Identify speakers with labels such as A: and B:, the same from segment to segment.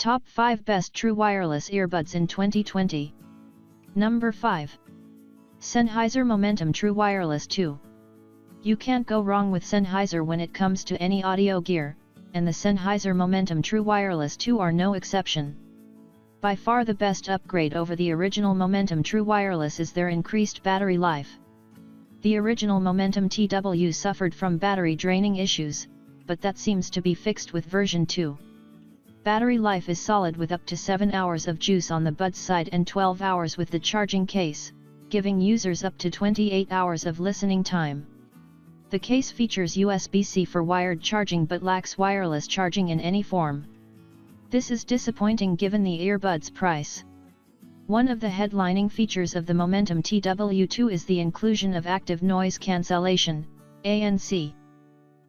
A: Top 5 Best True Wireless Earbuds in 2020. Number 5. Sennheiser Momentum True Wireless 2. You can't go wrong with Sennheiser when it comes to any audio gear, and the Sennheiser Momentum True Wireless 2 are no exception. By far the best upgrade over the original Momentum True Wireless is their increased battery life. The original Momentum TW suffered from battery draining issues, but that seems to be fixed with version 2. Battery life is solid with up to 7 hours of juice on the buds side and 12 hours with the charging case, giving users up to 28 hours of listening time. The case features USB-C for wired charging but lacks wireless charging in any form. This is disappointing given the earbud's price. One of the headlining features of the Momentum TW2 is the inclusion of active noise cancellation, ANC.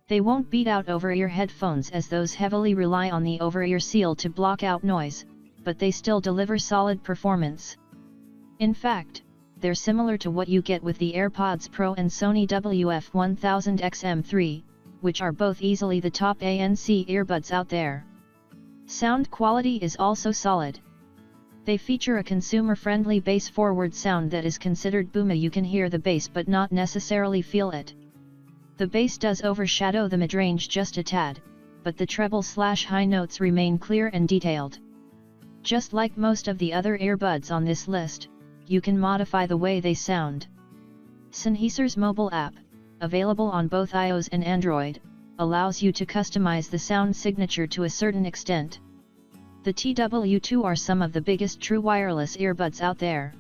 A: They won't beat out over-ear headphones as those heavily rely on the over-ear seal to block out noise, but they still deliver solid performance. In fact, they're similar to what you get with the AirPods Pro and Sony WF-1000XM3, which are both easily the top ANC earbuds out there. Sound quality is also solid. They feature a consumer-friendly bass-forward sound that is considered boomy. You can hear the bass but not necessarily feel it. The bass does overshadow the midrange just a tad, but the treble/high notes remain clear and detailed. Just like most of the other earbuds on this list, you can modify the way they sound. Sennheiser's mobile app, available on both iOS and Android, allows you to customize the sound signature to a certain extent. The TW2 are some of the biggest true wireless earbuds out there.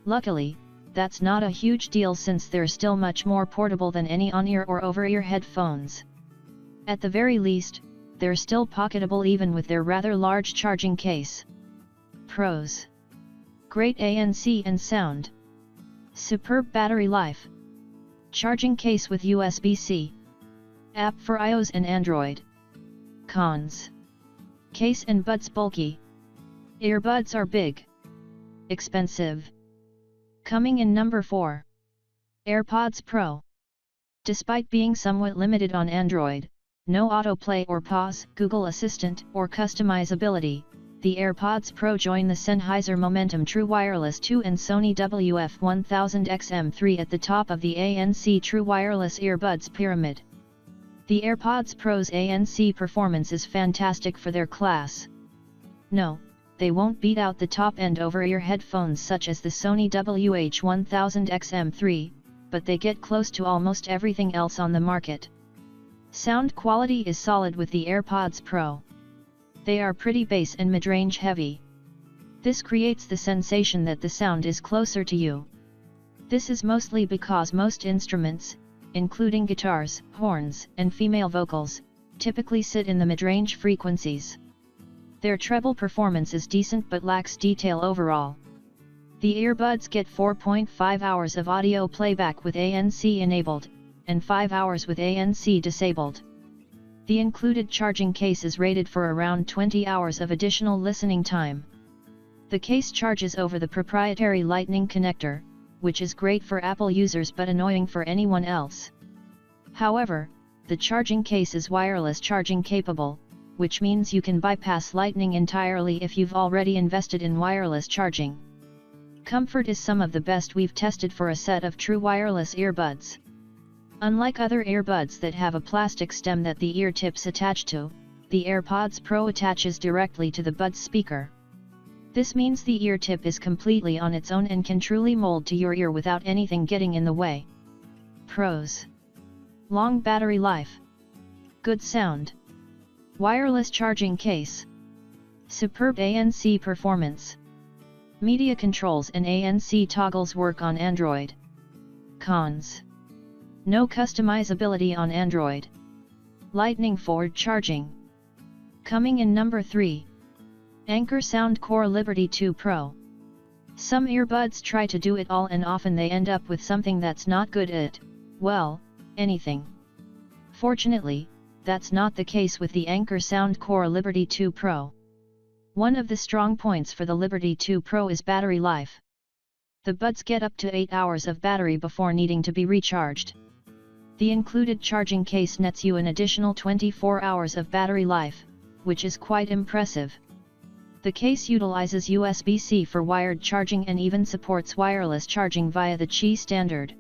A: Luckily, that's not a huge deal since they're still much more portable than any on-ear or over-ear headphones. At the very least, they're still pocketable even with their rather large charging case. Pros: great ANC and sound. Superb battery life. Charging case with USB-C. App for iOS and Android. Cons: case and buds bulky. Earbuds are big. Expensive. Coming in number 4. AirPods Pro. Despite being somewhat limited on Android, no autoplay or pause, Google Assistant, or customizability, the AirPods Pro join the Sennheiser Momentum True Wireless 2 and Sony WF-1000XM3 at the top of the ANC True Wireless Earbuds pyramid. The AirPods Pro's ANC performance is fantastic for their class. No, they won't beat out the top-end over-ear headphones such as the Sony WH-1000XM3, but they get close to almost everything else on the market. Sound quality is solid with the AirPods Pro. They are pretty bass and mid-range heavy. This creates the sensation that the sound is closer to you. This is mostly because most instruments, including guitars, horns, and female vocals, typically sit in the mid-range frequencies. Their treble performance is decent but lacks detail overall. The earbuds get 4.5 hours of audio playback with ANC enabled, and 5 hours with ANC disabled. The included charging case is rated for around 20 hours of additional listening time. The case charges over the proprietary Lightning connector, which is great for Apple users but annoying for anyone else. However, the charging case is wireless charging capable, which means you can bypass Lightning entirely if you've already invested in wireless charging. Comfort is some of the best we've tested for a set of true wireless earbuds. Unlike other earbuds that have a plastic stem that the ear tips attach to, the AirPods Pro attaches directly to the buds speaker. This means the ear tip is completely on its own and can truly mold to your ear without anything getting in the way. Pros: long battery life. Good sound. Wireless charging case. Superb ANC performance. Media controls and ANC toggles work on Android. Cons: no customizability on Android. Lightning forward charging. Coming in number 3. Anker Soundcore Liberty 2 Pro. Some earbuds try to do it all and often they end up with something that's not good at, well, anything. Fortunately, that's not the case with the Anker Soundcore Liberty 2 Pro. One of the strong points for the Liberty 2 Pro is battery life. The buds get up to 8 hours of battery before needing to be recharged. The included charging case nets you an additional 24 hours of battery life, which is quite impressive. The case utilizes USB-C for wired charging and even supports wireless charging via the Qi standard.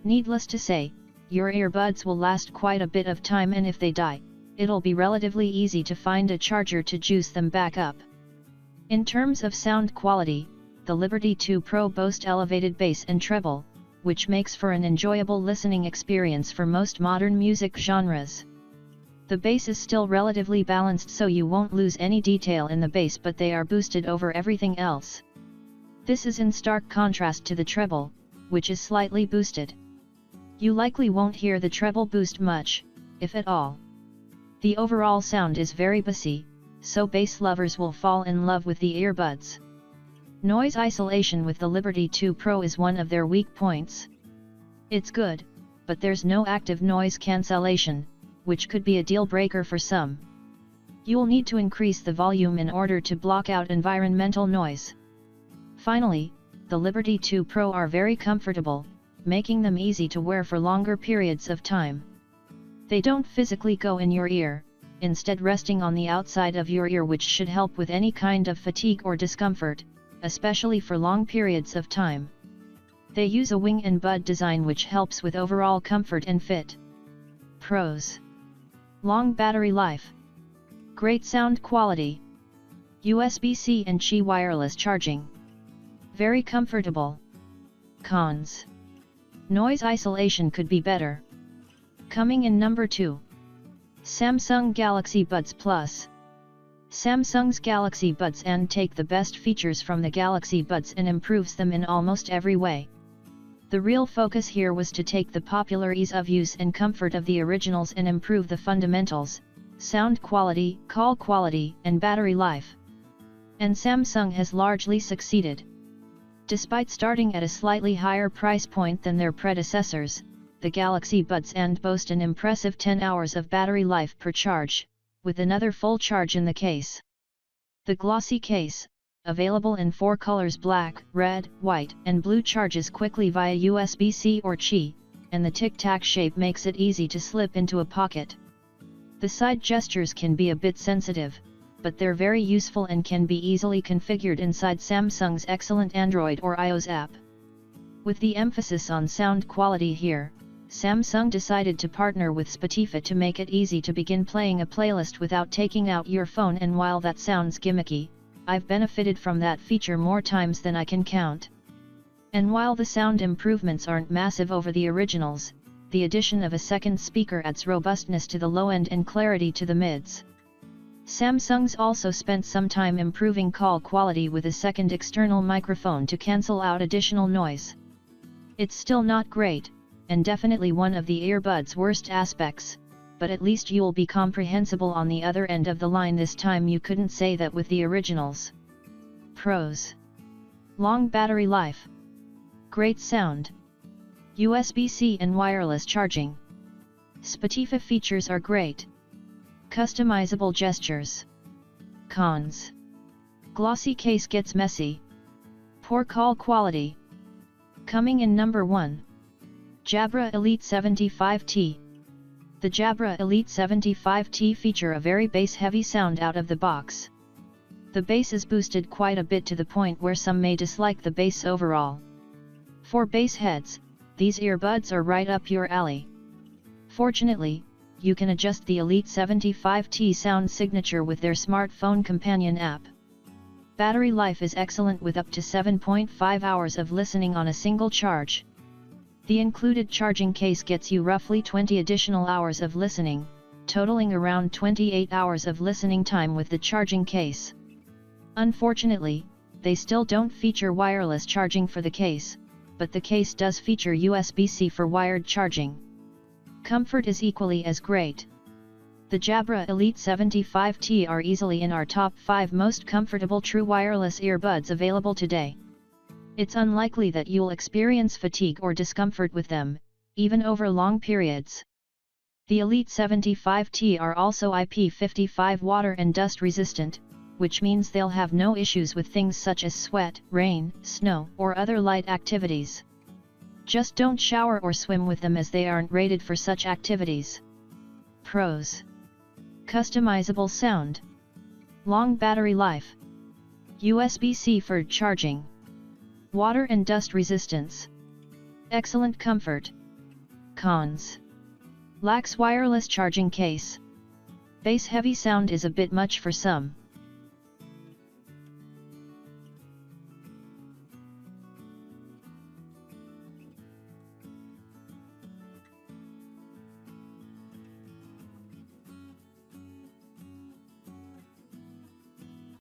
A: Needless to say, your earbuds will last quite a bit of time, and if they die, it'll be relatively easy to find a charger to juice them back up. In terms of sound quality, the Liberty 2 Pro boasts elevated bass and treble, which makes for an enjoyable listening experience for most modern music genres. The bass is still relatively balanced, so you won't lose any detail in the bass, but they are boosted over everything else. This is in stark contrast to the treble, which is slightly boosted. You likely won't hear the treble boost much, if at all. The overall sound is very bassy, so bass lovers will fall in love with the earbuds. Noise isolation with the Liberty 2 Pro is one of their weak points. It's good, but there's no active noise cancellation, which could be a deal breaker for some. You'll need to increase the volume in order to block out environmental noise. Finally, the Liberty 2 Pro are very comfortable, making them easy to wear for longer periods of time. They don't physically go in your ear, instead resting on the outside of your ear, which should help with any kind of fatigue or discomfort, especially for long periods of time. They use a wing and bud design which helps with overall comfort and fit. Pros: long battery life, great sound quality, USB-C and Qi wireless charging, very comfortable. Cons: noise isolation could be better. Coming in number 2. Samsung Galaxy Buds Plus. Samsung's Galaxy Buds and take the best features from the Galaxy Buds and improves them in almost every way. The real focus here was to take the popular ease of use and comfort of the originals and improve the fundamentals, sound quality, call quality, and battery life. And Samsung has largely succeeded. Despite starting at a slightly higher price point than their predecessors, the Galaxy Buds and boast an impressive 10 hours of battery life per charge, with another full charge in the case. The glossy case, available in 4 colors black, red, white, and blue, charges quickly via USB-C or Qi, and the tic-tac shape makes it easy to slip into a pocket. The side gestures can be a bit sensitive, but they're very useful and can be easily configured inside Samsung's excellent Android or iOS app. With the emphasis on sound quality here, Samsung decided to partner with Spotify to make it easy to begin playing a playlist without taking out your phone, and while that sounds gimmicky, I've benefited from that feature more times than I can count. And while the sound improvements aren't massive over the originals, the addition of a second speaker adds robustness to the low end and clarity to the mids. Samsung's also spent some time improving call quality with a second external microphone to cancel out additional noise. It's still not great, and definitely one of the earbuds' worst aspects, but at least you'll be comprehensible on the other end of the line this time. You couldn't say that with the originals. Pros: long battery life, great sound, USB-C and wireless charging. Spotify features are great. Customizable gestures. Cons: glossy case gets messy. Poor call quality. Coming in number 1. Jabra Elite 75T. The Jabra Elite 75T feature a very bass-heavy sound out of the box. The bass is boosted quite a bit to the point where some may dislike the bass overall. For bass heads, these earbuds are right up your alley. Fortunately, you can adjust the Elite 75T sound signature with their smartphone companion app. Battery life is excellent with up to 7.5 hours of listening on a single charge. The included charging case gets you roughly 20 additional hours of listening, totaling around 28 hours of listening time with the charging case. Unfortunately, they still don't feature wireless charging for the case, but the case does feature USB-C for wired charging. Comfort is equally as great. The Jabra Elite 75T are easily in our top 5 most comfortable true wireless earbuds available today. It's unlikely that you'll experience fatigue or discomfort with them, even over long periods. The Elite 75T are also IP55 water and dust resistant, which means they'll have no issues with things such as sweat, rain, snow, or other light activities. Just don't shower or swim with them, as they aren't rated for such activities. Pros: customizable sound, long battery life, USB-C for charging. Water and dust resistance. Excellent comfort. Cons. Lacks wireless charging case. Bass heavy sound is a bit much for some.